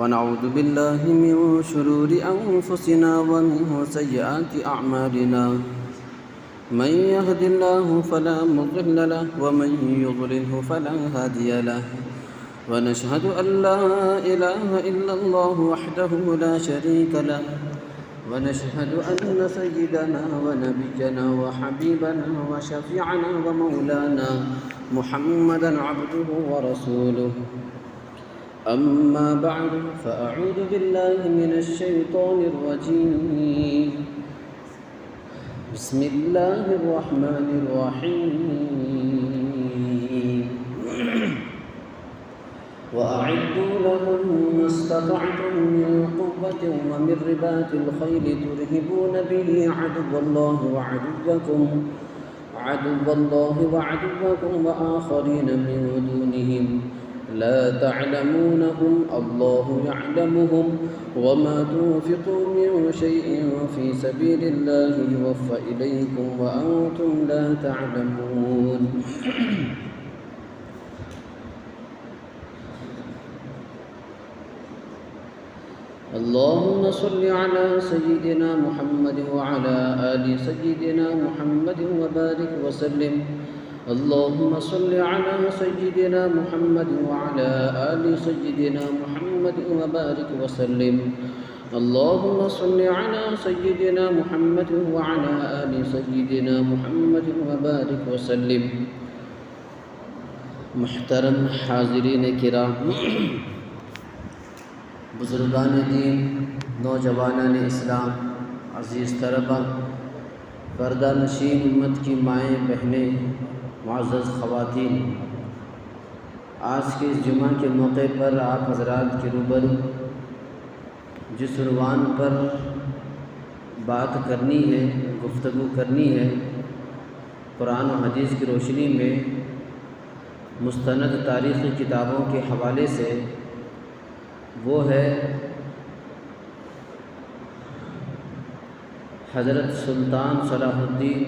ونعوذ بالله من شرور أنفسنا ومن سيئات أعمالنا من يهد الله فلا مضل له ومن يضلله فلا هادي له ونشهد أن لا إله إلا الله وحده لا شريك له ونشهد أن سيدنا ونبينا وحبيبنا وشفيعنا ومولانا محمدا عبده ورسوله أما بعد فأعوذ بالله من الشيطان الرجيم بسم الله الرحمن الرحيم وأعدوا لهم ما استطعتم من قوة ومن رباط الخيل ترهبون به عدو الله وعدوكم وآخرين من دونهم لا تعلمونهم الله يعلمهم وما تنفقوا من شيء في سبيل الله يوفى إليكم وأنتم لا تعلمون اللهم صل على سيدنا محمد وعلى آل سيدنا محمد وبارك وسلم اللهم صل على سيدنا محمد وعلى آل سيدنا محمد وبارك وسلم اللهم صل على سيدنا محمد وعلى آل سيدنا محمد وبارك وسلم محترم حاضرین کرام، بزرگان دین، نوجوانان اسلام، عزیز طلباء، پردہ نشین امت کی مائیں بہنیں، معزز خواتین، آج کے اس جمعہ کے موقع پر آپ حضرات کے روبرو جس عنوان پر بات کرنی ہے، گفتگو کرنی ہے، قرآن و حدیث کی روشنی میں مستند تاریخی کتابوں کے حوالے سے، وہ ہے حضرت سلطان صلاح الدین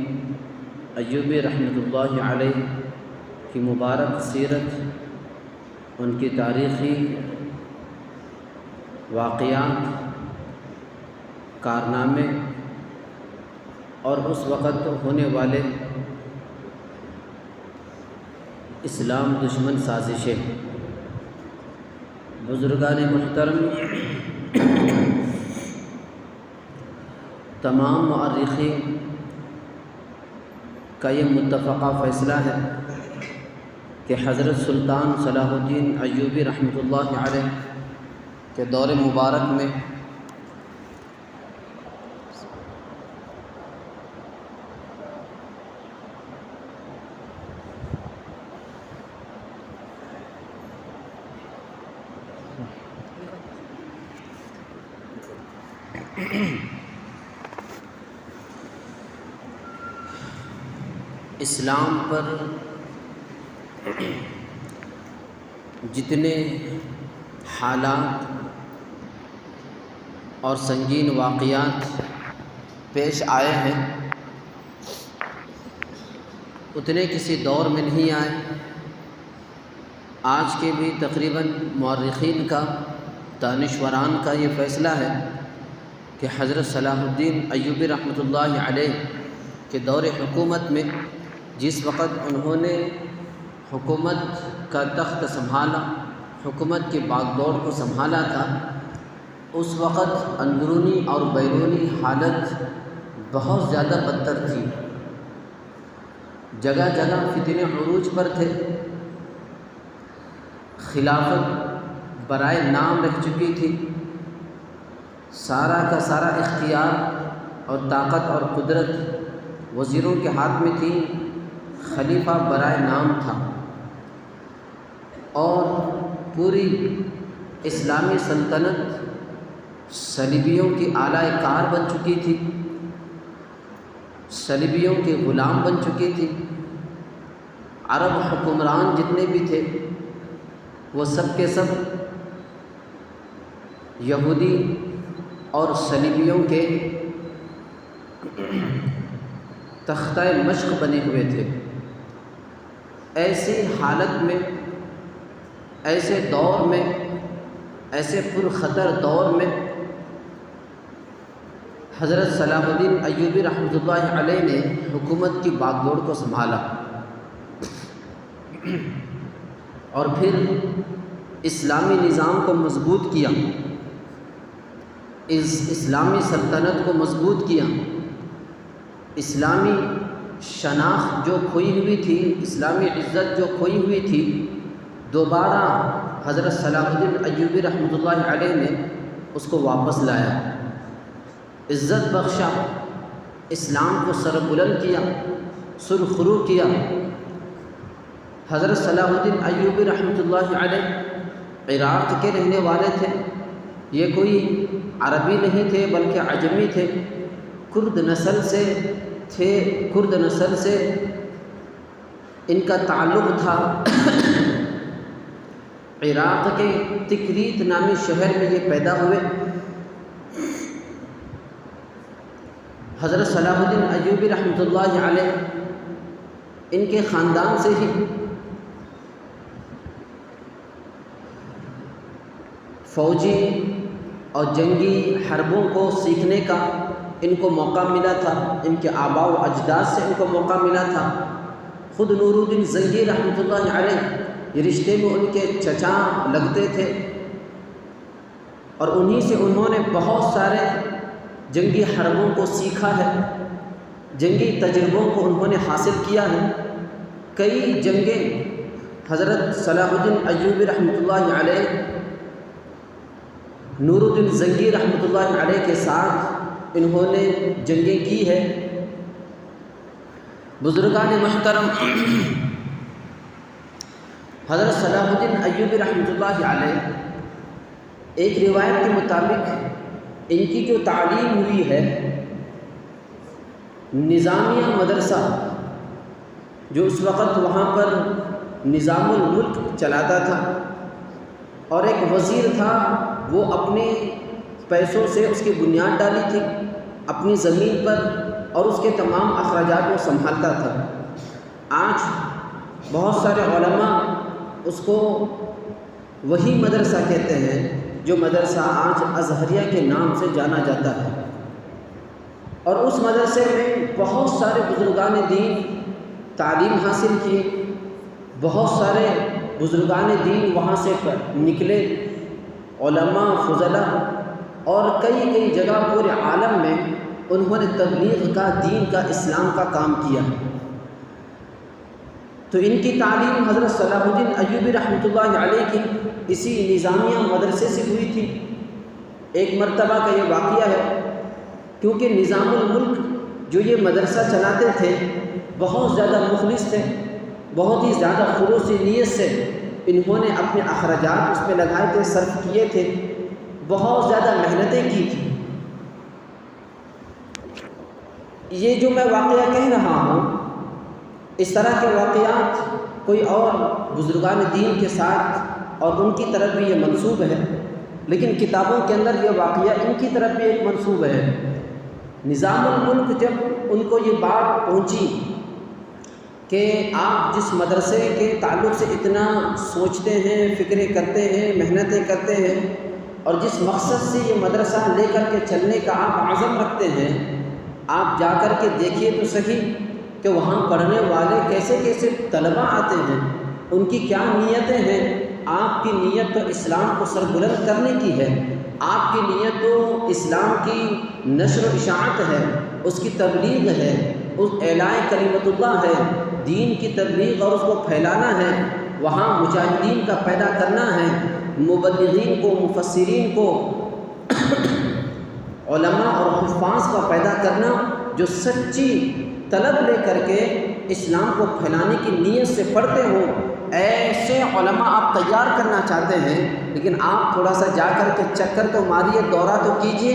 ایوبی رحمۃ اللہ علیہ کی مبارک سیرت، ان کی تاریخی واقعات، کارنامے اور اس وقت ہونے والے اسلام دشمن سازشیں۔ بزرگان محترم، تمام مؤرخین کا یہ متفقہ فیصلہ ہے کہ حضرت سلطان صلاح الدین ایوبی رحمۃ اللہ علیہ کے دور مبارک میں اسلام پر جتنے حالات اور سنگین واقعات پیش آئے ہیں، اتنے کسی دور میں نہیں آئے۔ آج کے بھی تقریباً مورخین کا، دانشوران کا یہ فیصلہ ہے کہ حضرت صلاح الدین ایوبی رحمۃ اللہ علیہ کے دور حکومت میں، جس وقت انہوں نے حکومت کا تخت سنبھالا، حکومت کی باغ دوڑ کو سنبھالا تھا، اس وقت اندرونی اور بیرونی حالت بہت زیادہ بدتر تھی۔ جگہ جگہ فتنے عروج پر تھے، خلافت برائے نام رہ چکی تھی، سارا کا سارا اختیار اور طاقت اور قدرت وزیروں کے ہاتھ میں تھی، خلیفہ برائے نام تھا، اور پوری اسلامی سلطنت صلیبیوں کی اعلی کار بن چکی تھی، صلیبیوں کے غلام بن چکی تھی۔ عرب حکمران جتنے بھی تھے وہ سب کے سب یہودی اور صلیبیوں کے تختہ مشق بنے ہوئے تھے۔ ایسی حالت میں، ایسے دور میں ایسے پرخطر دور میں حضرت صلاح الدین ایوبی رحمۃ اللہ علیہ نے حکومت کی باغ دوڑ کو سنبھالا اور پھر اسلامی نظام کو مضبوط کیا، اسلامی سلطنت کو مضبوط کیا، اسلامی شناخت جو کھوئی ہوئی تھی، اسلامی عزت جو کھوئی ہوئی تھی، دوبارہ حضرت صلاح الدین ایوبی رحمۃ اللہ علیہ نے اس کو واپس لایا، عزت بخشا، اسلام کو سربلند کیا، سرخرو کیا۔ حضرت صلاح الدین ایوبی رحمۃ اللہ علیہ عراق کے رہنے والے تھے، یہ کوئی عربی نہیں تھے بلکہ عجمی تھے، کرد نسل سے تھے، کرد نسل سے ان کا تعلق تھا۔ عراق کے تکریت نامی شہر میں یہ پیدا ہوئے۔ حضرت صلاح الدین ایوبی رحمۃ اللہ علیہ ان کے خاندان سے ہی فوجی اور جنگی حربوں کو سیکھنے کا ان کو موقع ملا تھا، ان کے آباء و اجداد سے ان کو موقع ملا تھا۔ خود نور الدین زنگی رحمۃ اللہ علیہ یہ رشتے میں ان کے چچا لگتے تھے، اور انہی سے انہوں نے بہت سارے جنگی حربوں کو سیکھا ہے، جنگی تجربوں کو انہوں نے حاصل کیا ہے۔ کئی جنگیں حضرت صلاح الدین ایوبی رحمۃ اللہ علیہ نور الدین زنگی رحمۃ اللہ علیہ کے ساتھ انہوں نے جنگیں کی ہے۔ بزرگان محترم، حضرت صلاح الدین ایوبی رحمۃ اللہ علیہ ایک روایت کے مطابق ان کی جو تعلیم ہوئی ہے نظامیہ مدرسہ، جو اس وقت وہاں پر نظام الملک چلاتا تھا، اور ایک وزیر تھا، وہ اپنے پیسوں سے اس کی بنیاد ڈالی تھی اپنی زمین پر، اور اس کے تمام اخراجات کو سنبھالتا تھا۔ آج بہت سارے علماء اس کو وہی مدرسہ کہتے ہیں جو مدرسہ آج ازہریہ کے نام سے جانا جاتا ہے، اور اس مدرسے میں بہت سارے بزرگان دین تعلیم حاصل کیے، بہت سارے بزرگان دین وہاں سے نکلے، علماء، فضلاء، اور کئی جگہ پورے عالم میں انہوں نے تبلیغ کا، دین کا، اسلام کا کام کیا۔ تو ان کی تعلیم حضرت صلاح الدین ایوبی رحمۃ اللہ علیہ کی اسی نظامیہ مدرسے سے ہوئی تھی۔ ایک مرتبہ کا یہ واقعہ ہے، کیونکہ نظام الملک جو یہ مدرسہ چلاتے تھے بہت زیادہ مخلص تھے، بہت ہی زیادہ خلوصی نیت سے انہوں نے اپنے اخراجات اس پہ لگائے تھے، صرف کیے تھے، بہت زیادہ محنتیں کی تھی۔ یہ جو میں واقعہ کہہ رہا ہوں، اس طرح کے واقعات کوئی اور بزرگان دین کے ساتھ اور ان کی طرف بھی یہ منسوب ہے، لیکن کتابوں کے اندر یہ واقعہ ان کی طرف بھی ایک منسوب ہے۔ نظام الملک جب ان کو یہ بات پہنچی کہ آپ جس مدرسے کے تعلق سے اتنا سوچتے ہیں، فکریں کرتے ہیں، محنتیں کرتے ہیں، اور جس مقصد سے یہ مدرسہ لے کر کے چلنے کا آپ عزم رکھتے ہیں، آپ جا کر کے دیکھیے تو صحیح کہ وہاں پڑھنے والے کیسے کیسے طلباء آتے ہیں، ان کی کیا نیتیں ہیں۔ آپ کی نیت تو اسلام کو سربلند کرنے کی ہے، آپ کی نیت تو اسلام کی نشر و اشاعت ہے، اس کی تبلیغ ہے، اس اعلاء کلمت اللہ ہے، دین کی تبلیغ اور اس کو پھیلانا ہے، وہاں مجاہدین کا پیدا کرنا ہے، مبلغین کو، مفسرین کو، علماء اور حفاظ کا پیدا کرنا، جو سچی طلب لے کر کے اسلام کو پھیلانے کی نیت سے پڑھتے ہوں، ایسے علماء آپ تیار کرنا چاہتے ہیں۔ لیکن آپ تھوڑا سا جا کر کے چکر تو ماریے، دورہ تو کیجئے،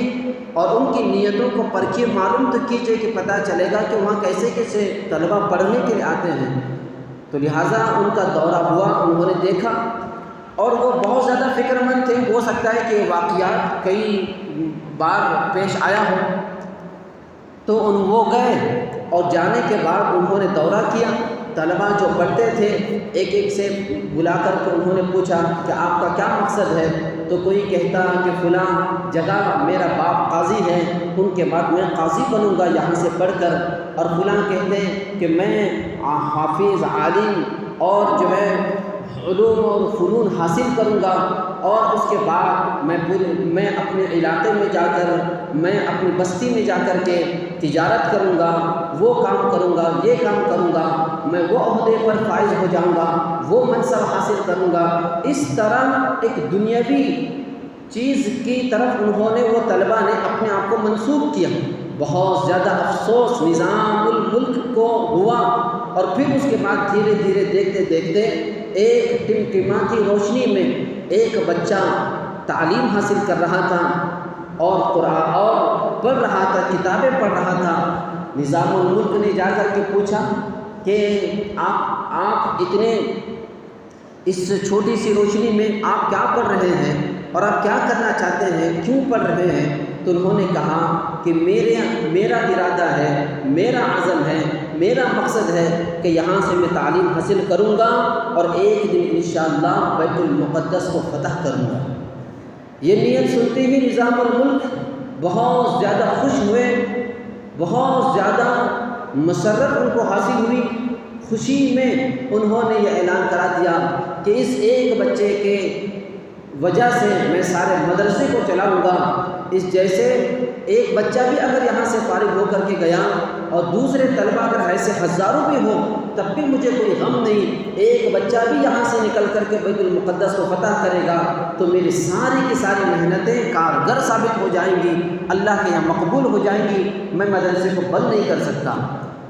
اور ان کی نیتوں کو پرکھیے، معلوم تو کیجئے کہ پتہ چلے گا کہ وہاں کیسے کیسے طلباء پڑھنے کے لیے آتے ہیں۔ تو لہٰذا ان کا دورہ ہوا، انہوں نے دیکھا، اور وہ بہت زیادہ فکر مند تھے۔ ہو سکتا ہے کہ واقعات کئی بار پیش آیا ہو، تو وہ گئے، اور جانے کے بعد انہوں نے دورہ کیا۔ طلباء جو پڑھتے تھے ایک ایک سے بلا کر کے انہوں نے پوچھا کہ آپ کا کیا مقصد ہے، تو کوئی کہتا کہ فلاں جگہ میرا باپ قاضی ہے، ان کے بعد میں قاضی بنوں گا یہاں سے پڑھ کر، اور فلاں کہتے کہ میں حافظ عالم اور جو ہے علوم اور فنون حاصل کروں گا، اور اس کے بعد میں اپنے علاقے میں جا کر، میں اپنی بستی میں جا کر کے تجارت کروں گا، وہ کام کروں گا، یہ کام کروں گا، میں وہ عہدے پر فائز ہو جاؤں گا، وہ منصب حاصل کروں گا۔ اس طرح ایک دنیاوی چیز کی طرف انہوں نے، وہ طلباء نے اپنے آپ کو منسوب کیا۔ بہت زیادہ افسوس نظام الملک کو ہوا، اور پھر اس کے بعد دھیرے دھیرے دیکھتے دیکھتے ایک ٹمٹماتی روشنی میں ایک بچہ تعلیم حاصل کر رہا تھا اور قرآن اور پڑھ رہا تھا، کتابیں پڑھ رہا تھا۔ نظام الملک نے جا کر کے پوچھا کہ آپ اتنے اس چھوٹی سی روشنی میں آپ کیا پڑھ رہے ہیں اور آپ کیا کرنا چاہتے ہیں، کیوں پڑھ رہے ہیں؟ تو انہوں نے کہا کہ میرا ارادہ ہے، میرا عزم ہے، میرا مقصد ہے کہ یہاں سے میں تعلیم حاصل کروں گا اور ایک دن انشاءاللہ بیت المقدس کو فتح کروں گا۔ یہ نیت سنتے ہی نظام الملک بہت زیادہ خوش ہوئے، بہت زیادہ مسرت ان کو حاصل ہوئی۔ خوشی میں انہوں نے یہ اعلان کرا دیا کہ اس ایک بچے کے وجہ سے میں سارے مدرسے کو چلاؤں گا۔ اس جیسے ایک بچہ بھی اگر یہاں سے فارغ ہو کر کے گیا اور دوسرے طلباء اگر ایسے ہزاروں بھی ہو تب بھی مجھے کوئی غم نہیں، ایک بچہ بھی یہاں سے نکل کر کے بیت المقدس کو فتح کرے گا تو میری ساری کی ساری محنتیں کارگر ثابت ہو جائیں گی، اللہ کے یہاں مقبول ہو جائیں گی، میں مدرسے کو بند نہیں کر سکتا۔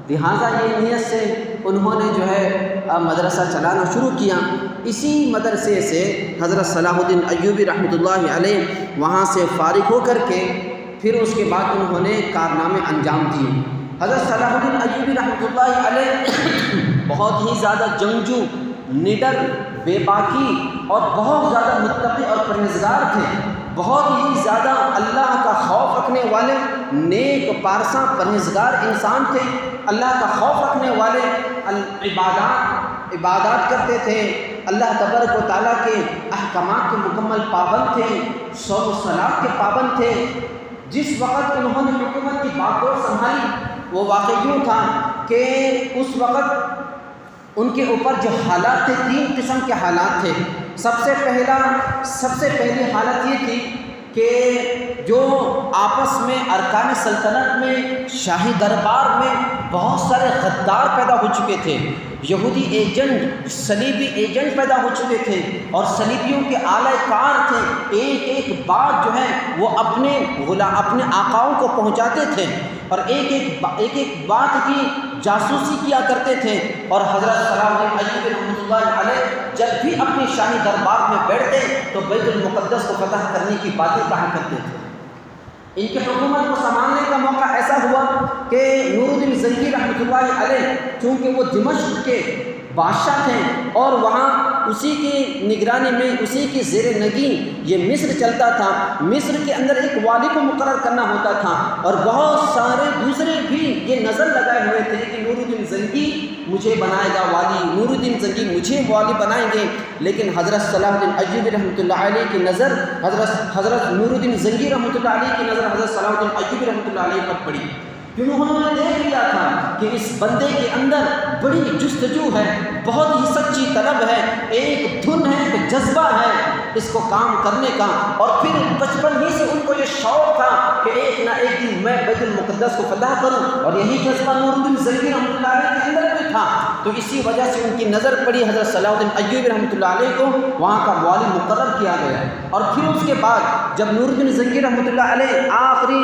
لہٰذا یہ نیت سے انہوں نے جو ہے مدرسہ چلانا شروع کیا۔ اسی مدرسے سے حضرت صلاح الدین ایوبی رحمۃ اللہ علیہ وہاں سے فارغ ہو کر کے پھر اس کے بعد انہوں نے کارنامے انجام دیے۔ حضرت صلاح الدین ایوبی رحمۃ اللہ علیہ بہت ہی زیادہ جنگجو، نڈر، بے باکی اور بہت زیادہ متقی اور پرہیزگار تھے، بہت ہی زیادہ اللہ کا خوف رکھنے والے، نیک پارساں پرہیزگار انسان تھے، اللہ کا خوف رکھنے والے، عبادات کرتے تھے، اللہ تبارک و تعالیٰ کے احکامات کے مکمل پابند تھے، صوم و صلاۃ کے پابند تھے۔ جس وقت انہوں نے حکومت کی بازدور سنبھالی وہ واقعہ یوں تھا کہ اس وقت ان کے اوپر جو حالات تھے، 3 قسم کے حالات تھے۔ سب سے پہلی حالت یہ تھی کہ جو آپس میں ارکان سلطنت میں، شاہی دربار میں بہت سارے غدار پیدا ہو چکے تھے، یہودی ایجنٹ، صلیبی ایجنٹ پیدا ہو چکے تھے، اور صلیبیوں کے اعلی کار تھے، ایک بات جو ہے وہ اپنے آقاؤں کو پہنچاتے تھے اور ایک بات کی جاسوسی کیا کرتے تھے۔ اور حضرت صلاح الدین ایوبی رحمۃ اللہ علیہ جب بھی اپنی شاہی دربار میں بیٹھتے تو بیت المقدس کو فتح کرنے کی باتیں کہا کرتے تھے۔ ان کی حکومت کو سنبھالنے کا موقع ایسا ہوا کہ نور الدین زنگی رحمۃ اللہ علیہ چونکہ وہ دمشق کے بادشاہ تھے اور وہاں اسی کی نگرانی میں، اسی کی زیر نگین یہ مصر چلتا تھا، مصر کے اندر ایک والی کو مقرر کرنا ہوتا تھا، اور بہت سارے دوسرے بھی یہ نظر لگائے ہوئے تھے کہ نور الدین زنگی مجھے بنائے گا والی، نور الدین زنگی مجھے والی بنائیں گے۔ لیکن حضرت صلاح الدین ایوبی رحمۃ اللہ علیہ کی نظر حضرت نور الدین زنگی رحمۃ اللہ علیہ کی نظر حضرت صلاح الدین ایوبی رحمۃ اللہ علیہ پر پڑی، کیونکہ انہوں نے دیکھ لیا تھا کہ اس بندے کے اندر بڑی جستجو ہے، بہت ہی سچی طلب ہے، ایک دھن ہے، ایک جذبہ ہے اس کو کام کرنے کا، اور پھر بچپن ہی سے ان کو یہ شوق تھا کہ ایک نہ ایک دن میں بیت المقدس کو فتح کروں، اور یہی جذبہ نور الدین زنگی رحمۃ اللہ علیہ کے اندر بھی تھا۔ تو اسی وجہ سے ان کی نظر پڑی حضرت صلاح الدین ایوبی رحمۃ اللہ علیہ کو، وہاں کا والی مقرر کیا گیا، اور پھر اس کے بعد جب نور الدین زنگی رحمۃ اللہ علیہ آخری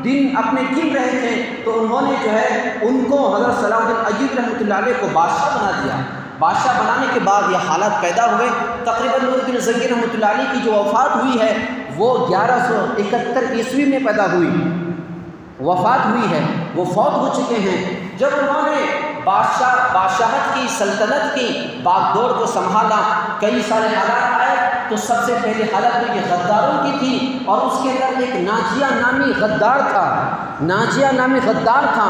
دن اپنے گن رہے تھے تو انہوں نے جو ہے ان کو حضرت صلاح الدین ایوبی رحمۃ اللہ علیہ کو بادشاہ بنا دیا۔ بادشاہ بنانے کے بعد یہ حالات پیدا ہوئے، تقریباً نور الدین زنگی رحمۃ اللہ علیہ کی جو وفات ہوئی ہے وہ 1171 عیسوی میں پیدا ہوئی، وفات ہوئی ہے، وہ فوت ہو چکے ہیں۔ جب انہوں نے بادشاہت کی، سلطنت کی باغدور کو سنبھالا، کئی سارے حالات آئے، تو سب سے پہلی حالت تو یہ غداروں کی تھی، اور اس کے اندر ایک ناجیہ نامی غدار تھا، ناجیہ نامی غدار تھا۔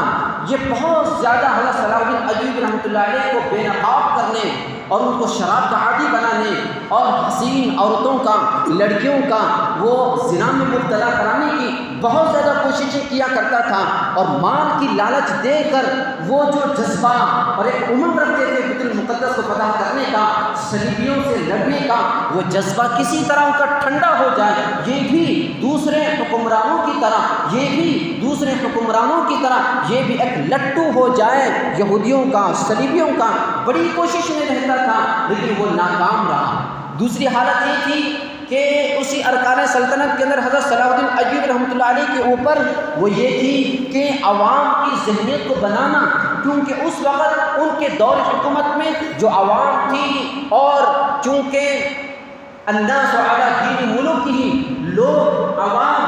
یہ بہت زیادہ حضرت صلاح الدین ایوبی رحمۃ اللہ علیہ کو بے نقاب کرنے، اور ان کو شراب کا عادی بنانے اور حسین عورتوں کا، لڑکیوں کا وہ زنا میں مبتلا کرانے کی بہت زیادہ کوششیں کیا کرتا تھا، اور مال کی لالچ دے کر وہ جو جذبہ اور ایک امنگ رکھتے تھے بیت المقدس کو فتح کرنے کا، صلیبیوں سے لڑنے کا، وہ جذبہ کسی طرح ان کا ٹھنڈا ہو جائے، یہ بھی دوسرے حکمرانوں کی طرح، یہ بھی دوسرے حکمرانوں کی طرح یہ بھی ایک لٹو ہو جائے یہودیوں کا، صلیبیوں کا، بڑی کوشش میں رہتا تھا لیکن وہ ناکام رہا۔ دوسری حالت یہ تھی کہ اسی ارکان سلطنت کے اندر حضرت صلاح الدین ایوبی رحمۃ اللہ علیہ کے اوپر وہ یہ تھی کہ عوام کی ذہنیت کو بنانا، کیونکہ اس وقت ان کے دور حکومت میں جو عوام تھی، اور چونکہ الناس علی دین ملوکہ، لوگ عوام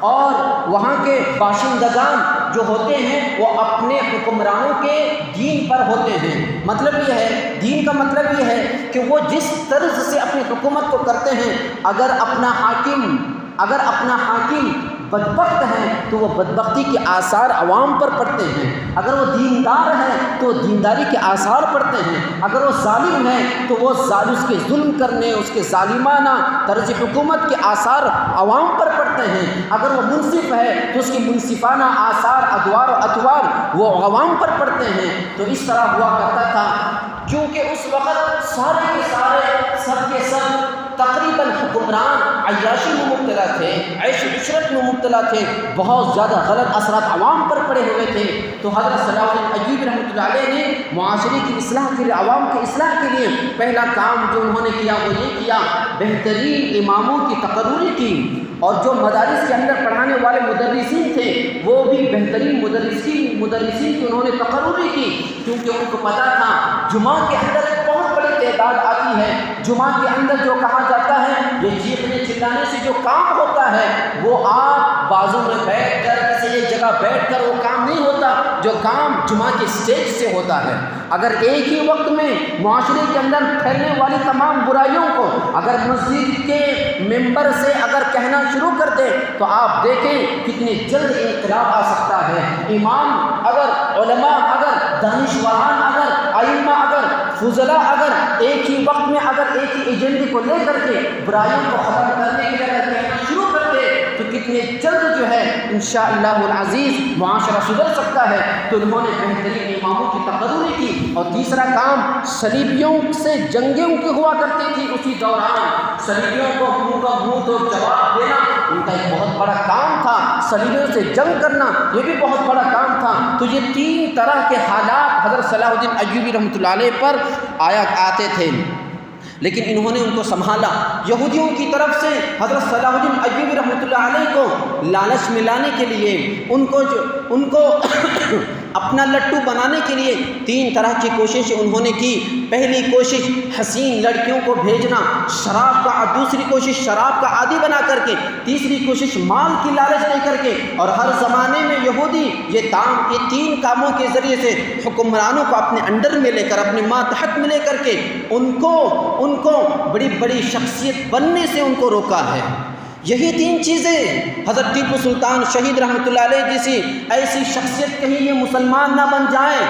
اور وہاں کے باشندگان جو ہوتے ہیں وہ اپنے حکمرانوں کے دین پر ہوتے ہیں۔ مطلب یہ ہے، دین کا مطلب یہ ہے کہ وہ جس طرز سے اپنی حکومت کو کرتے ہیں، اگر اپنا حاکم بدبخت ہے تو وہ بدبختی کے آثار عوام پر پڑتے ہیں، اگر وہ دیندار ہے تو دینداری کے آثار پڑتے ہیں، اگر وہ ظالم ہے تو وہ اس کے ظلم کرنے، اس کے ظالمانہ طرز حکومت کے آثار عوام پر پڑتے ہیں، اگر وہ منصف ہے تو اس کی منصفانہ آثار، ادوار و اطوار وہ عوام پر پڑتے ہیں۔ تو اس طرح ہوا کرتا تھا، کیونکہ اس وقت سارے کے سارے، سب کے سب تقریباً حکمران عیاشی میں مبتلا تھے، عیش عشرت میں مبتلا تھے، بہت زیادہ غلط اثرات عوام پر پڑے ہوئے تھے۔ تو حضرت صلاح الدین ایوبی رحمۃ اللہ علیہ نے معاشرے کی اصلاح کے لیے، عوام کی اصلاح کے لیے پہلا کام جو انہوں نے کیا وہ یہ کیا، بہترین اماموں کی تقرری کی، اور جو مدارس کے اندر پڑھانے والے مدرسین تھے وہ بھی بہترین مدرسین کی انہوں نے تقرری کی، کیونکہ ان کو پتہ تھا جمعہ کے اندر ایک بہت بڑی تعداد آتی ہے، جمعہ کے اندر جو کہا جاتا ہے، یہ چیخنے چلانے سے جو کام ہوتا ہے وہ آپ بازو میں بیٹھ کر کسی ایک جگہ بیٹھ کر وہ کام نہیں ہوتا، جو کام جمعہ کے اسٹیج سے ہوتا ہے۔ اگر ایک ہی وقت میں معاشرے کے اندر پھیلنے والی تمام برائیوں کو اگر مسجد کے ممبر سے اگر کہنا شروع کر دے تو آپ دیکھیں کتنی جلد انقلاب آ سکتا ہے۔ امام اگر، علماء اگر، دانشوران اگر، ائمہ اگر، فضلاء اگر ایک ہی وقت میں اگر ایک ہی ایجنڈے کو لے کر کے برائیوں کو ختم کرنے کے لیے اگر کہنا شروع کر دے تو کتنے جلد جو ہے انشاءاللہ العزیز معاشرہ سدھر سکتا ہے۔ تو انہوں نے بہترین اماموں کی تقرری کی۔ اور تیسرا کام، صلیبیوں سے جنگیں ان کی ہوا کرتی تھی اسی دوران، صلیبیوں کو منہ کا منہ تو جواب دینا ان کا ایک بہت بڑا کام تھا، صلیبیوں سے جنگ کرنا یہ بھی بہت بڑا کام تھا۔ تو یہ تین طرح کے حالات حضرت صلاح الدین ایوبی رحمۃ اللہ علیہ پر آتے تھے، لیکن انہوں نے ان کو سنبھالا۔ یہودیوں کی طرف سے حضرت صلاح الدین ایوبی رحمۃ اللہ علیہ کو لالچ میں لانے کے لیے، ان کو اپنا لٹو بنانے کے لیے تین طرح کی کوششیں انہوں نے کی۔ پہلی کوشش حسین لڑکیوں کو بھیجنا، دوسری کوشش شراب کا عادی بنا کر کے، تیسری کوشش مال کی لالچ دے کر کے، اور ہر زمانے میں یہودی یہ تین کاموں کے ذریعے سے حکمرانوں کو اپنے انڈر میں لے کر، اپنے ماتحت میں لے کر کے ان کو بڑی بڑی شخصیت بننے سے ان کو روکا ہے۔ یہی تین چیزیں حضرت ٹیپو سلطان شہید رحمۃ اللہ علیہ جیسی ایسی شخصیت کہیں یہ مسلمان نہ بن جائیں،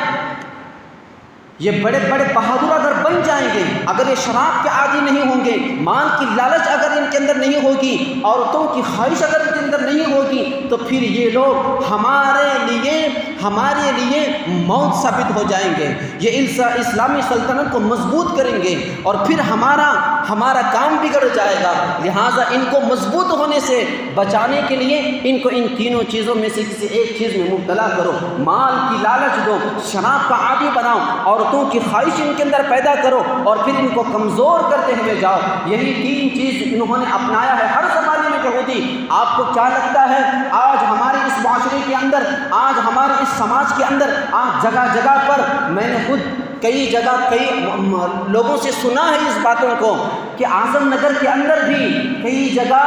یہ بڑے بڑے بہادر اگر بن جائیں گے، اگر یہ شراب کے عادی نہیں ہوں گے، مال کی لالچ اگر ان کے اندر نہیں ہوگی، عورتوں کی خواہش اگر ان کے اندر نہیں ہوگی، تو پھر یہ لوگ ہمارے لیے موت ثابت ہو جائیں گے۔ یہ اسلامی سلطنت کو مضبوط کریں گے اور پھر ہمارا کام بگڑ جائے گا۔ لہٰذا ان کو مضبوط ہونے سے بچانے کے لیے ان کو ان تینوں چیزوں میں سے کسی ایک چیز میں مبتلا کرو، مال کی لالچ دو، شراب کا عادی بناؤ، عورتوں کی خواہش ان کے اندر پیدا کرو، اور پھر ان کو کمزور کرتے ہوئے جاؤ۔ یہی تین چیز انہوں نے اپنایا ہے ہر زمانے میں یہودی۔ آپ کو کیا لگتا ہے آج ہمارے اس معاشرے کے اندر، آج ہمارے اس سماج کے اندر، آج جگہ جگہ پر میں نے خود کئی لوگوں سے سنا ہے اس باتوں کو کہ اعظم نگر کے اندر بھی کئی جگہ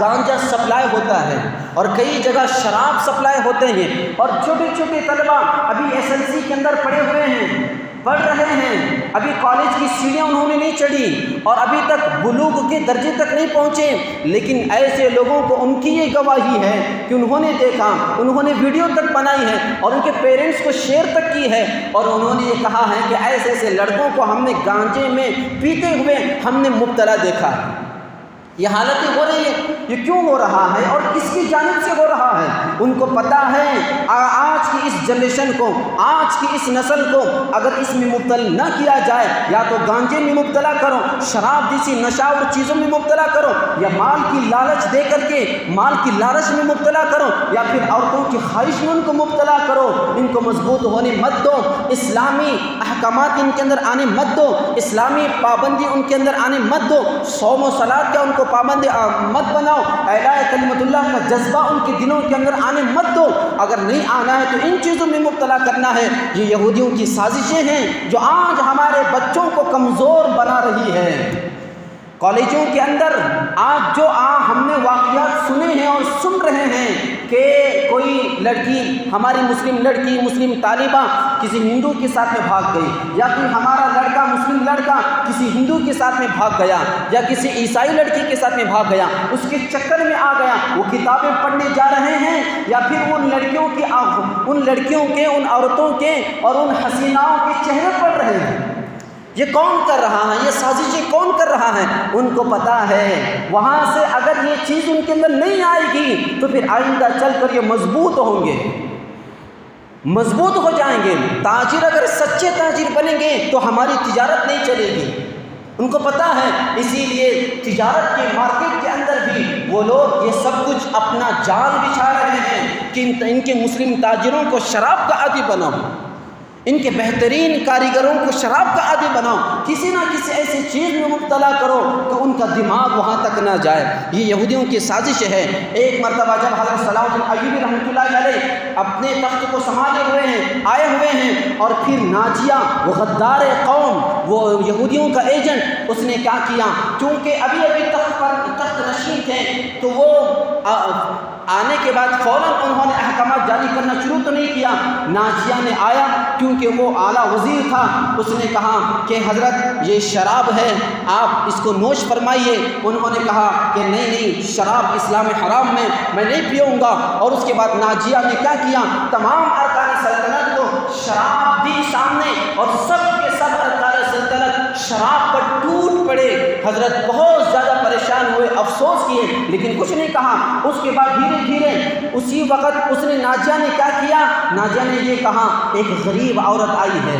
گانجا سپلائی ہوتا ہے اور کئی جگہ شراب سپلائی ہوتے ہیں، اور چھوٹے چھوٹے طلبہ ابھی SLC کے اندر پڑے ہوئے ہیں، پڑھ رہے ہیں، ابھی کالج کی سیڑھیاں انہوں نے نہیں چڑھی اور ابھی تک بلوغ کے درجے تک نہیں پہنچے، لیکن ایسے لوگوں کو ان کی یہ گواہی ہے کہ انہوں نے دیکھا، انہوں نے ویڈیو تک بنائی ہے اور ان کے پیرنٹس کو شیئر تک کی ہے، اور انہوں نے یہ کہا ہے کہ ایسے ایسے لڑکوں کو ہم نے گانجے میں پیتے ہوئے ہم نے مبتلا دیکھا ہے۔ یہ حالتیں ہو رہی ہیں، یہ کیوں ہو رہا ہے اور کس کی جانب سے ہو رہا ہے؟ ان کو پتہ ہے آج کی اس جنریشن کو، آج کی اس نسل کو اگر اس میں مبتلا نہ کیا جائے، یا تو گانجے میں مبتلا کرو، شراب جیسی نشاور چیزوں میں مبتلا کرو، یا مال کی لالچ دے کر کے مال کی لالچ میں مبتلا کرو، یا پھر عورتوں کی خواہش میں ان کو مبتلا کرو، ان کو مضبوط ہونے مت دو، اسلامی احکامات ان کے اندر آنے مت دو، اسلامی پابندی ان کے اندر آنے مت دو، صوم و صلاۃ کا ان کو پابند مت بناؤ، اعلاء کلمت اللہ کا جذبہ ان کے دلوں کے اندر آنے مت دو۔ اگر نہیں آنا ہے تو ان چیزوں میں مبتلا کرنا ہے۔ یہ یہودیوں کی سازشیں ہیں جو آج ہمارے بچوں کو کمزور بنا رہی ہے۔ کالجوں کے اندر آج جو ہم نے واقعات سنے ہیں اور سن رہے ہیں کہ کوئی لڑکی، ہماری مسلم لڑکی، مسلم طالبہ کسی ہندو کے ساتھ میں بھاگ گئی، یا کوئی ہمارا لڑکا، مسلم لڑکا کسی ہندو کے ساتھ میں بھاگ گیا، یا کسی عیسائی لڑکی کے ساتھ میں بھاگ گیا، اس کے چکر میں آ گیا، وہ کتابیں پڑھنے جا رہے ہیں، یا پھر ان لڑکیوں کے، ان عورتوں کے اور ان حسیناؤں کے چہرے پڑھ رہے ہیں۔ یہ کون کر رہا ہے؟ یہ سازشیں کون کر رہا ہے؟ ان کو پتہ ہے وہاں سے اگر یہ چیز ان کے اندر نہیں آئے گی تو پھر آئندہ چل کر یہ مضبوط ہوں گے، مضبوط ہو جائیں گے۔ تاجر اگر سچے تاجر بنیں گے تو ہماری تجارت نہیں چلے گی، ان کو پتہ ہے۔ اسی لیے تجارت کے مارکیٹ کے اندر بھی وہ لوگ یہ سب کچھ اپنا جال بچھا رہے ہیں کہ ان کے مسلم تاجروں کو شراب کا عادی بناؤ، ان کے بہترین کاریگروں کو شراب کا عادی بناؤ، کسی نہ کسی ایسی چیز میں مبتلا کرو کہ ان کا دماغ وہاں تک نہ جائے۔ یہ یہودیوں کی سازش ہے۔ ایک مرتبہ جب حضرت صلاح الدین ایوبی رحمۃ اللہ علیہ اپنے تخت کو سنبھالے ہوئے ہیں، آئے ہوئے ہیں، اور پھر ناجیہ وہ غدار قوم، وہ یہودیوں کا ایجنٹ، اس نے کیا کیا؟ چونکہ ابھی تخت نشین تھے تو وہ آنے کے بعد فوراً انہوں نے احکامات جاری کرنا شروع تو نہیں کیا۔ ناجیہ نے آیا، کیونکہ وہ اعلیٰ وزیر تھا، اس نے کہا کہ حضرت یہ شراب ہے، آپ اس کو نوش فرمائیے۔ انہوں نے کہا کہ نہیں، شراب اسلام حرام میں نہیں پیوں گا۔ اور اس کے بعد ناجیہ نے کیا کیا؟ تمام ارکان سلطنت کو شراب دی سامنے، اور سب کے سب ارکان سلطنت شراب پر ٹوٹ پڑے۔ حضرت بہت زیادہ پریشان ہوئے، افسوس کیے، لیکن کچھ نہیں کہا۔ اس کے بعد دھیرے دھیرے اسی وقت اس نے ناجیہ نے کیا کیا؟ ناجیہ نے یہ کہا، ایک غریب عورت آئی ہے،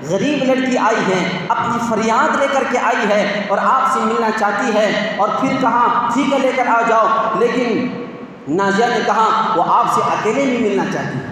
غریب لڑکی آئی ہے، اپنی فریاد لے کر کے آئی ہے اور آپ سے ملنا چاہتی ہے۔ اور پھر کہا ٹھیک ہے لے کر آ جاؤ، لیکن ناجیہ نے کہا وہ آپ سے اکیلے میں ملنا چاہتی ہے،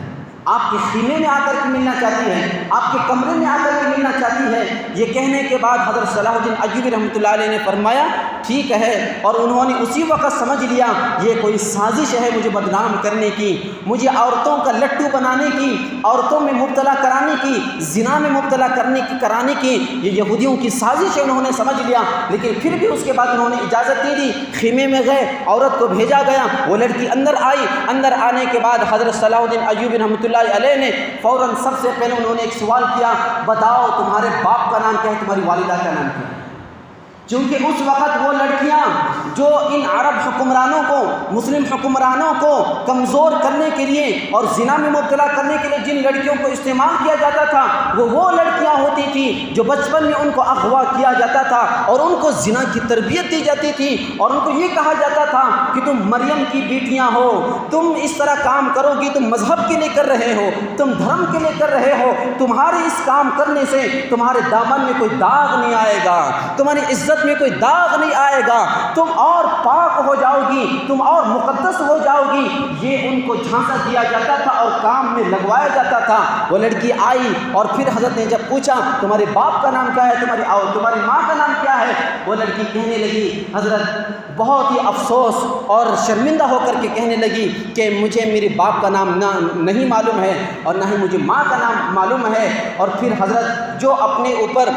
آپ کے خیمے میں آ کر کے ملنا چاہتی ہے، آپ کے کمرے میں آ کر کے ملنا چاہتی ہے۔ یہ کہنے کے بعد حضرت صلاح الدین ایوبی رحمۃ اللہ علیہ نے فرمایا ٹھیک ہے، اور انہوں نے اسی وقت سمجھ لیا یہ کوئی سازش ہے مجھے بدنام کرنے کی، مجھے عورتوں کا لٹو بنانے کی، عورتوں میں مبتلا کرانے کی، زنا میں مبتلا کرانے کی، یہ یہودیوں کی سازش ہے، انہوں نے سمجھ لیا۔ لیکن پھر بھی اس کے بعد انہوں نے اجازت نہیں دی، خیمے میں گئے، عورت کو بھیجا گیا، وہ لڑکی اندر آئی۔ اندر آنے کے بعد حضرت صلاح الدین ایوبی رحمۃ اللہ علیہ نے فوراً سب سے پہلے انہوں نے ایک سوال کیا، بتاؤ تمہارے باپ کا نام کیا ہے، تمہاری والدہ کا نام کیا ہے؟ چونکہ اس وقت وہ لڑکیاں جو ان عرب حکمرانوں کو، مسلم حکمرانوں کو کمزور کرنے کے لیے اور زنا میں مبتلا کرنے کے لیے جن لڑکیوں کو استعمال کیا جاتا تھا، وہ لڑکیاں ہوتی تھیں جو بچپن میں ان کو اغوا کیا جاتا تھا اور ان کو زنا کی تربیت دی جاتی تھی، اور ان کو یہ کہا جاتا تھا کہ تم مریم کی بیٹیاں ہو، تم اس طرح کام کرو گی، تم مذہب کے لیے کر رہے ہو، تم دھرم کے لیے کر رہے ہو، تمہارے اس کام کرنے سے تمہارے دامن میں کوئی داغ نہیں آئے گا، تمہاری عزت میں کوئی داغ نہیں آئے گا، تم اور پاک ہو جاؤ گی، تم اور مقدس ہو جاؤ گی۔ یہ ان کو جھانسا دیا جاتا تھا اور کام میں لگوایا جاتا تھا۔ وہ لڑکی آئی اور پھر حضرت نے جب پوچھا تمہارے باپ کا نام کیا ہے، تمہاری ماں کا نام کیا ہے، وہ لڑکی کہنے لگی، حضرت بہت ہی افسوس اور شرمندہ ہو کر کے کہنے لگی کہ مجھے میرے باپ کا نام نہیں معلوم ہے اور نہ ہی مجھے ماں کا نام معلوم ہے۔ اور پھر حضرت جو اپنے اوپر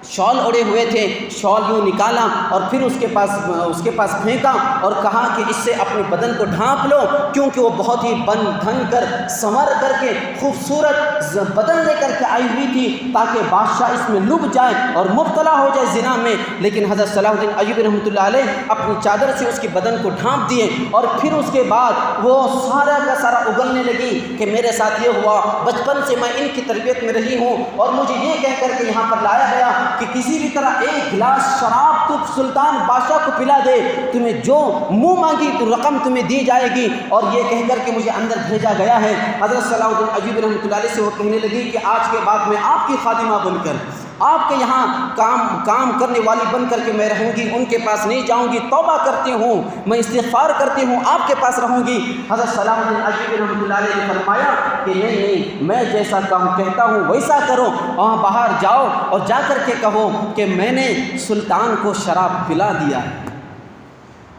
شال اوڑے ہوئے تھے، شال یوں نکالا اور پھر اس کے پاس پھینکا اور کہا کہ اس سے اپنے بدن کو ڈھانپ لو، کیونکہ وہ بہت ہی بن ڈھن کر سنور کر کے خوبصورت بدن لے کر کے آئی ہوئی تھی، تاکہ بادشاہ اس میں لب جائے اور مبتلا ہو جائے زنا میں۔ لیکن حضرت صلاح الدین ایوبی رحمۃ اللہ علیہ اپنی چادر سے اس کے بدن کو ڈھانپ دیے، اور پھر اس کے بعد وہ سارا کا سارا اگلنے لگی کہ میرے ساتھ یہ ہوا، بچپن سے میں ان کی تربیت میں رہی ہوں، اور مجھے یہ کہہ کر کے یہاں پر لایا گیا کہ کسی بھی طرح ایک گلاس شراب تو سلطان بادشاہ کو پلا دے، تمہیں جو منہ مانگی تو رقم تمہیں دی جائے گی، اور یہ کہہ کر کے مجھے اندر بھیجا گیا ہے۔ حضرت صلاح الدین ایوبی رحمۃ اللہ علیہ سے وہ کہنے لگی کہ آج کے بعد میں آپ کی خادمہ بن کر، آپ کے یہاں کام کرنے والی بن کر کے میں رہوں گی، ان کے پاس نہیں جاؤں گی، توبہ کرتی ہوں، میں استغفار کرتی ہوں، آپ کے پاس رہوں گی۔ حضرت صلاح الدین ایوبی رحمۃ اللہ علیہ نے فرمایا کہ نہیں، میں جیسا کام کہتا ہوں ویسا کرو، وہاں باہر جاؤ اور جا کر کے کہو کہ میں نے سلطان کو شراب پلا دیا ہے۔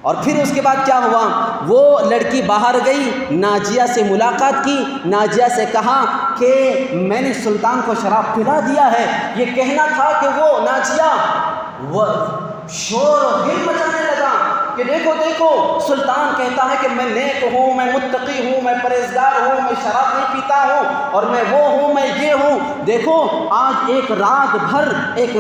اور پھر اس کے بعد کیا ہوا، وہ لڑکی باہر گئی، ناجیہ سے ملاقات کی، ناجیہ سے کہا کہ میں نے سلطان کو شراب پلا دیا ہے۔ یہ کہنا تھا کہ وہ ناجیہ وہ شور و غل مچانے لگا کہ دیکھو دیکھو، سلطان کہتا ہے کہ میں نیک ہوں، میں متقی ہوں، میں پرہیزگار ہوں، میں شراب نہیں پیتا ہوں، اور میں وہ ہوں، میں یہ ہوں۔ دیکھو آج ایک رات بھر ایک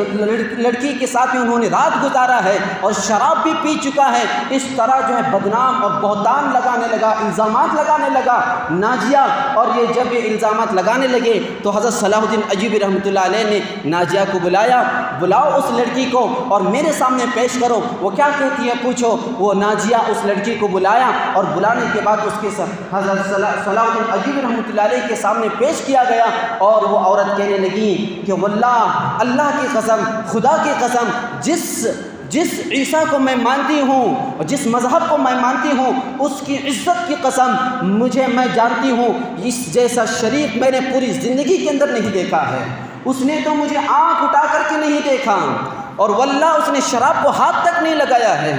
لڑکی کے ساتھ میں انہوں نے رات گزارا ہے اور شراب بھی پی چکا ہے۔ اس طرح جو ہے بدنام اور بہتان لگانے لگا، الزامات لگانے لگا ناجیہ، اور یہ جب یہ الزامات لگانے لگے تو حضرت صلاح الدین ایوبی رحمۃ اللہ علیہ نے ناجیہ کو بلایا، بلاؤ اس لڑکی کو اور میرے سامنے پیش کرو، وہ کیا کہتی ہے پوچھو۔ وہ ناجیہ اس لڑکی کو بلایا، اور بلانے کے بعد اس کے حضرت صلاح الدین ایوبی رحمۃ اللہ علیہ کے سامنے پیش کیا گیا، اور وہ عورت کہنے لگی کہ واللہ، اللہ کی قسم، خدا کی قسم، جس عیسیٰ کو میں مانتی ہوں اور جس مذہب کو میں مانتی ہوں، اس کی عزت کی قسم، میں جانتی ہوں اس جیسا شریف میں نے پوری زندگی کے اندر نہیں دیکھا ہے۔ اس نے تو مجھے آنکھ اٹھا کر کے نہیں دیکھا، اور واللہ اس نے شراب کو ہاتھ تک نہیں لگایا ہے۔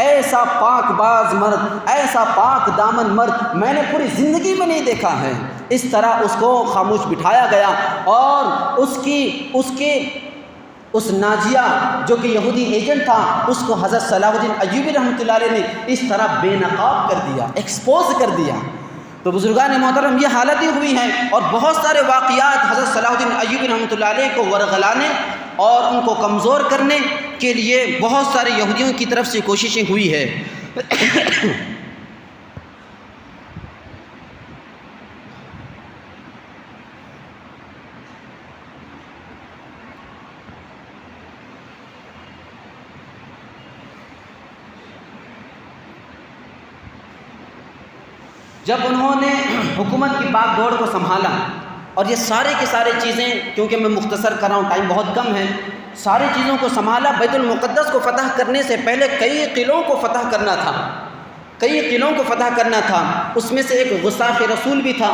ایسا پاک باز مرد، ایسا پاک دامن مرد میں نے پوری زندگی میں نہیں دیکھا ہے۔ اس طرح اس کو خاموش بٹھایا گیا، اور اس ناجیہ جو کہ یہودی ایجنٹ تھا، اس کو حضرت صلاح الدین ایوبی رحمۃ اللہ علیہ نے اس طرح بے نقاب کر دیا، ایکسپوز کر دیا۔ تو بزرگان محترم، یہ حالتیں ہوئی ہیں، اور بہت سارے واقعات حضرت صلاح الدین ایوبی رحمۃ اللہ علیہ کو ورغلانے اور ان کو کمزور کرنے کے لیے بہت سارے یہودیوں کی طرف سے کوششیں ہوئی ہے۔ جب انہوں نے حکومت کی باغ دوڑ کو سنبھالا، اور یہ سارے کی سارے چیزیں، کیونکہ میں مختصر کر رہا ہوں، ٹائم بہت کم ہے، ساری چیزوں کو سنبھالا، بیت المقدس کو فتح کرنے سے پہلے کئی قلعوں کو فتح کرنا تھا، اس میں سے ایک گستاخ رسول بھی تھا،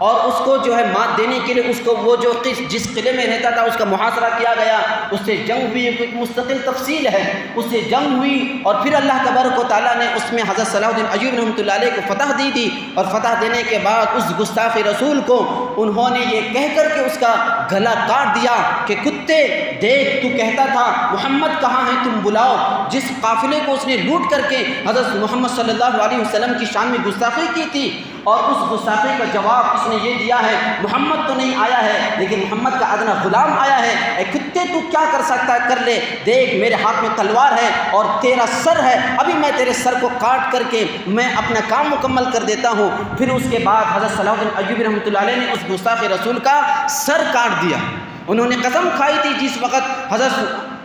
اور اس کو جو ہے مات دینے کے لیے اس کو وہ جو جس قلعے میں رہتا تھا اس کا محاصرہ کیا گیا، اس سے جنگ ہوئی، ایک مستقل تفصیل ہے، اس سے جنگ ہوئی، اور پھر اللہ تبارک و تعالیٰ نے اس میں حضرت صلاح الدین ایوبی رحمۃ اللہ علیہ کو فتح دی تھی، اور فتح دینے کے بعد اس گستاخ رسول کو انہوں نے یہ کہہ کر کے اس کا گلا کاٹ دیا کہ کتے دیکھ، تو کہتا تھا محمد کہاں ہے، تم بلاؤ۔ جس قافلے کو اس نے لوٹ کر کے حضرت محمد صلی اللہ علیہ وسلم کی شان میں گستاخی کی تھی، اور اس گستاخی کا جواب اس نے یہ دیا ہے، محمد تو نہیں آیا ہے لیکن محمد کا ادنا غلام آیا ہے، اے کتے تو کیا کر سکتا ہے کر لے، دیکھ میرے ہاتھ میں تلوار ہے اور تیرا سر ہے، ابھی میں تیرے سر کو کاٹ کر کے میں اپنا کام مکمل کر دیتا ہوں۔ پھر اس کے بعد حضرت صلاح الدین ایوبی رحمۃ اللہ علیہ نے اس گستاخ رسول کا سر کاٹ دیا۔ انہوں نے قسم کھائی تھی، جس وقت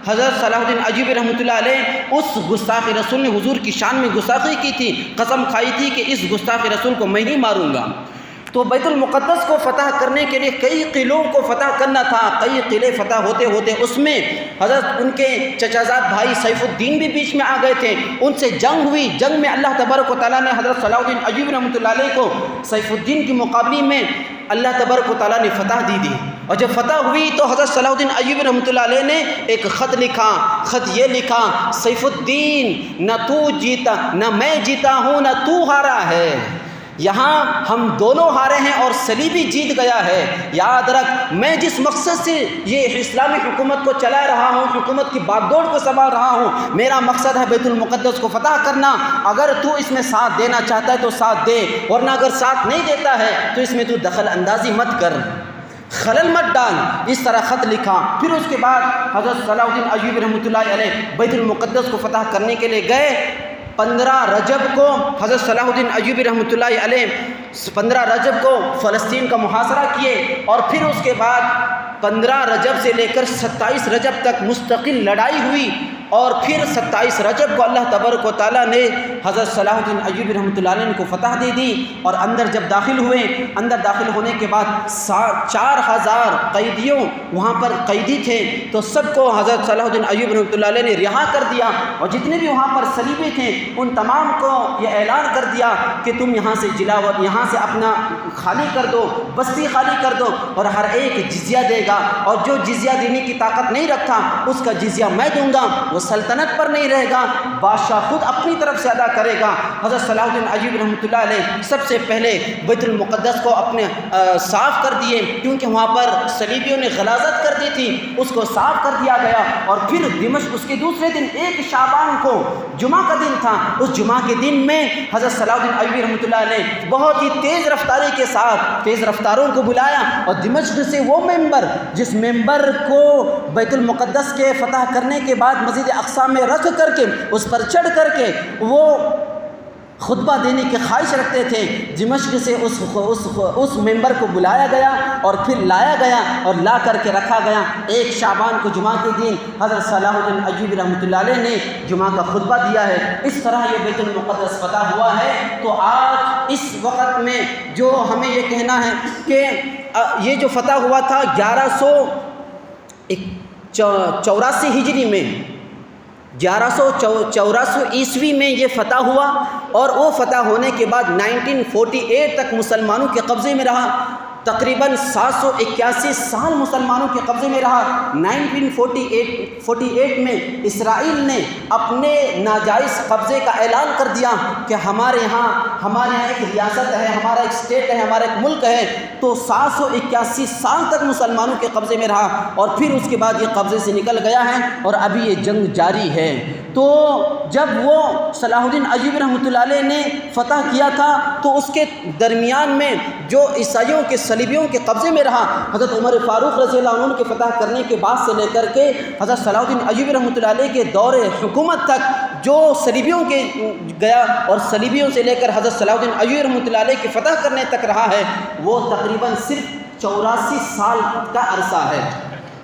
حضرت صلاح الدین ایوبی رحمۃ اللہ علیہ اس گستاخ رسول نے حضور کی شان میں گستاخی کی تھی، قسم کھائی تھی کہ اس گستاخ رسول کو میں ہی ماروں گا۔ تو بیت المقدس کو فتح کرنے کے لیے کئی قلعوں کو فتح کرنا تھا، کئی قلعے فتح ہوتے ہوتے اس میں حضرت ان کے چچا زاد بھائی سیف الدین بھی بیچ میں آ گئے تھے، ان سے جنگ ہوئی، جنگ میں اللہ تبارک و تعالیٰ نے حضرت صلاح الدین ایوبی رحمۃ اللہ علیہ کو سیف الدین کی مقابلے میں اللہ تبارک و تعالیٰ نے فتح دی، اور جب فتح ہوئی تو حضرت صلاح الدین ایوبی رحمۃ اللہ علیہ نے ایک خط لکھا، خط یہ لکھا، سیف الدین نہ تو جیتا، نہ میں جیتا ہوں، نہ تو ہارا ہے۔ یہاں ہم دونوں ہارے ہیں اور صلیبی جیت گیا ہے۔ یاد رکھ، میں جس مقصد سے یہ اسلامی حکومت کو چلا رہا ہوں، حکومت کی باغ دوڑ کو سنبھال رہا ہوں، میرا مقصد ہے بیت المقدس کو فتح کرنا۔ اگر تو اس میں ساتھ دینا چاہتا ہے تو ساتھ دے، ورنہ اگر ساتھ نہیں دیتا ہے تو اس میں تو دخل اندازی مت کر، خلل مت ڈال۔ اس طرح خط لکھا۔ پھر اس کے بعد حضرت صلاح الدین ایوبی رحمۃ اللہ علیہ بیت المقدس کو فتح کرنے کے لیے گئے۔ 15 رجب کو حضرت صلاح الدین ایوبی رحمۃ اللہ علیہ 15 رجب کو فلسطین کا محاصرہ کیے، اور پھر اس کے بعد 15 رجب سے لے کر 27 رجب تک مستقل لڑائی ہوئی، اور پھر 27 رجب کو اللہ تبارک و تعالیٰ نے حضرت صلاح الدین ایوبی رحمۃ اللہ علیہ کو فتح دے دی۔ اور اندر جب داخل ہوئے، اندر داخل ہونے کے بعد 4000 قیدیوں وہاں پر قیدی تھے، تو سب کو حضرت صلاح الدین ایوبی رحمۃ اللہ علیہ نے رہا کر دیا، اور جتنے بھی وہاں پر صلیبی تھے ان تمام کو یہ اعلان کر دیا کہ تم یہاں سے جلاوط، یہاں سے اپنا خالی کر دو، بستی خالی کر دو، اور ہر ایک جزیہ دے گا، اور جو جزیہ دینے کی طاقت نہیں رکھتا اس کا جزیہ میں دوں گا۔ وہ سلطنت پر نہیں رہے گا، بادشاہ خود اپنی طرف سے ادا کرے گا۔ حضرت صلاح الدین ایوبی رحمۃ اللہ علیہ سب سے پہلے بیت المقدس کو اپنے صاف کر دیے، کیونکہ وہاں پر صلیبیوں نے غلاظت کر دی تھی، اس کو صاف کر دیا گیا۔ اور پھر دمشق اس کے دوسرے دن 1 شعبان کو جمعہ کا دن تھا، اس جمعہ کے دن میں حضرت صلاح الدین ایوبی رحمۃ اللہ علیہ بہت ہی تیز رفتاری کے ساتھ تیز رفتاروں کو بلایا، اور دمشق سے وہ ممبر جس ممبر کو بیت المقدس کے فتح کرنے کے بعد مسجد اقصی میں رکھ کر کے اس پر چڑھ کر کے وہ خطبہ دینے کی خواہش رکھتے تھے، دمشق سے اس ممبر کو بلایا گیا اور پھر لایا گیا اور لا کر کے رکھا گیا۔ 1 شعبان کو جمعہ کے دن حضرت صلاح الدین ایوبی رحمۃ اللہ علیہ نے جمعہ کا خطبہ دیا ہے۔ اس طرح یہ بیت المقدس فتح ہوا ہے۔ تو آج اس وقت میں جو ہمیں یہ کہنا ہے کہ یہ جو فتح ہوا تھا 1184 ہجری میں، 1184 عیسوی میں یہ فتح ہوا، اور وہ فتح ہونے کے بعد 1948 تک مسلمانوں کے قبضے میں رہا۔ تقریباً 781 سال مسلمانوں کے قبضے میں رہا۔ 1948 میں اسرائیل نے اپنے ناجائز قبضے کا اعلان کر دیا کہ ہمارے یہاں ایک ریاست ہے، ہمارا ایک اسٹیٹ ہے، ہمارا ایک ملک ہے۔ تو 781 سال تک مسلمانوں کے قبضے میں رہا، اور پھر اس کے بعد یہ قبضے سے نکل گیا ہے، اور ابھی یہ جنگ جاری ہے۔ تو جب وہ صلاح الدین ایوبی رحمۃ اللہ علیہ نے فتح کیا تھا تو اس کے درمیان میں جو عیسائیوں کے صلیبیوں کے قبضے میں رہا، حضرت عمر فاروق رضی اللہ عنہ کے فتح کرنے کے بعد سے لے کر کے حضرت صلاح الدین ایوبی رحمۃ اللہ علیہ کے دور حکومت تک جو صلیبیوں کے گیا، اور صلیبیوں سے لے کر حضرت صلاح الدین ایوبی رحمۃ اللہ علیہ کے فتح کرنے تک رہا ہے، وہ تقریباً صرف 84 سال کا عرصہ ہے۔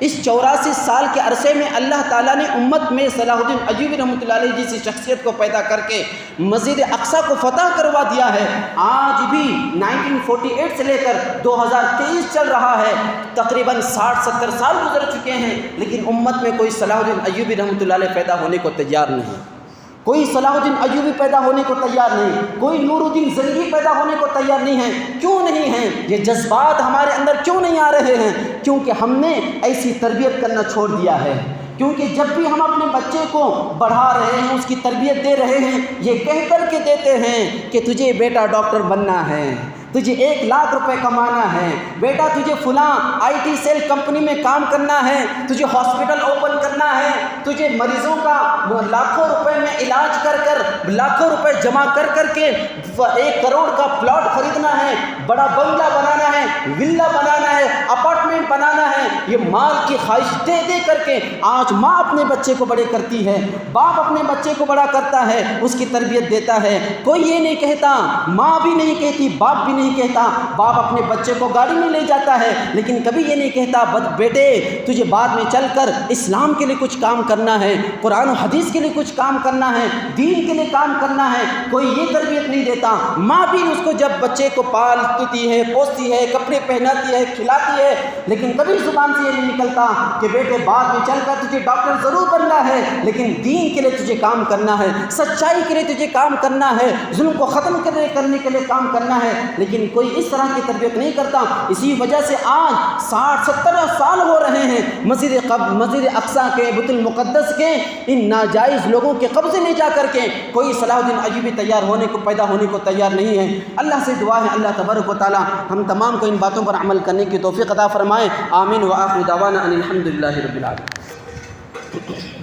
اس 84 سال کے عرصے میں اللہ تعالیٰ نے امت میں صلاح الدین ایوبی رحمۃ اللہ علیہ جیسی شخصیت کو پیدا کر کے مسجد اقصی کو فتح کروا دیا ہے۔ آج بھی 1948 سے لے کر 2023 چل رہا ہے، تقریباً 60-70 سال گزر چکے ہیں، لیکن امت میں کوئی صلاح الدین ایوبی رحمۃ اللہ علیہ پیدا ہونے کو تیار نہیں، کوئی صلاح الدین ایوبی پیدا ہونے کو تیار نہیں، کوئی نور الدین زنگی پیدا ہونے کو تیار نہیں ہے۔ کیوں نہیں ہیں؟ یہ جذبات ہمارے اندر کیوں نہیں آ رہے ہیں؟ کیونکہ ہم نے ایسی تربیت کرنا چھوڑ دیا ہے۔ کیونکہ جب بھی ہم اپنے بچے کو بڑھا رہے ہیں، اس کی تربیت دے رہے ہیں، یہ کہہ کر کے دیتے ہیں کہ تجھے بیٹا ڈاکٹر بننا ہے، تجھے 1 لاکھ روپے کمانا ہے، بیٹا تجھے فلاں IT سیل کمپنی میں کام کرنا ہے، تجھے ہاسپٹل اوپن کرنا ہے، تجھے مریضوں کا لاکھوں روپے میں علاج کر کر لاکھوں روپے جمع کر کر کے 1 کروڑ کا پلاٹ خریدنا ہے، بڑا بنگلہ بنانا ہے، ولا بنانا ہے، اپارٹمنٹ بنانا ہے۔ یہ مال کی خواہش دے دے کر کے آج ماں اپنے بچے کو بڑے کرتی ہے، باپ اپنے بچے کو بڑا کرتا ہے، اس کی تربیت دیتا ہے۔ کوئی یہ نہیں کہتا، ماں بھی نہیں کہتی، باپ بھی نہیں کہتا، باپ اپنے بچے کو گاڑی میں لے جاتا ہے، لیکن کبھی یہ نہیں کہتا بیٹے تجھے بعد میں چل کر اسلام کے لیے کچھ کام کرنا ہے، قرآن و حدیث کے لیے کچھ کام کرنا ہے، دین کے لیے کام کرنا ہے۔ کوئی یہ تربیت نہیں دیتا۔ ماں بھی اس کو جب بچے کو پالتی ہے، پوستی ہے، کپڑے پہناتی ہے، کھلاتی ہے، لیکن کبھی زبان سے یہ نہیں نکلتا کہ بیٹے بعد میں چل کر تجھے ڈاکٹر ضرور بننا ہے، لیکن دین کے لیے تجھے کام کرنا ہے، سچائی کے لیے تجھے کام کرنا ہے، ظلم کو ختم کرنے کے لیے کام کرنا ہے، لیکن کوئی اس طرح کی تربیت نہیں کرتا۔ اسی وجہ سے آج 60-70 سال ہو رہے ہیں مسجد اقصی کے بیت المقدس مقدس کے ان ناجائز لوگوں کے قبضے میں جا کر کے کوئی صلاح الدین ایوبی پیدا ہونے کو تیار نہیں ہے۔ اللہ سے دعا ہے اللہ تبارک و تعالی ہم تمام کو ان باتوں پر عمل کرنے کی توفیق عطا فرمائے۔ آمین وآخر دعوانا ان الحمد للہ رب العالمین۔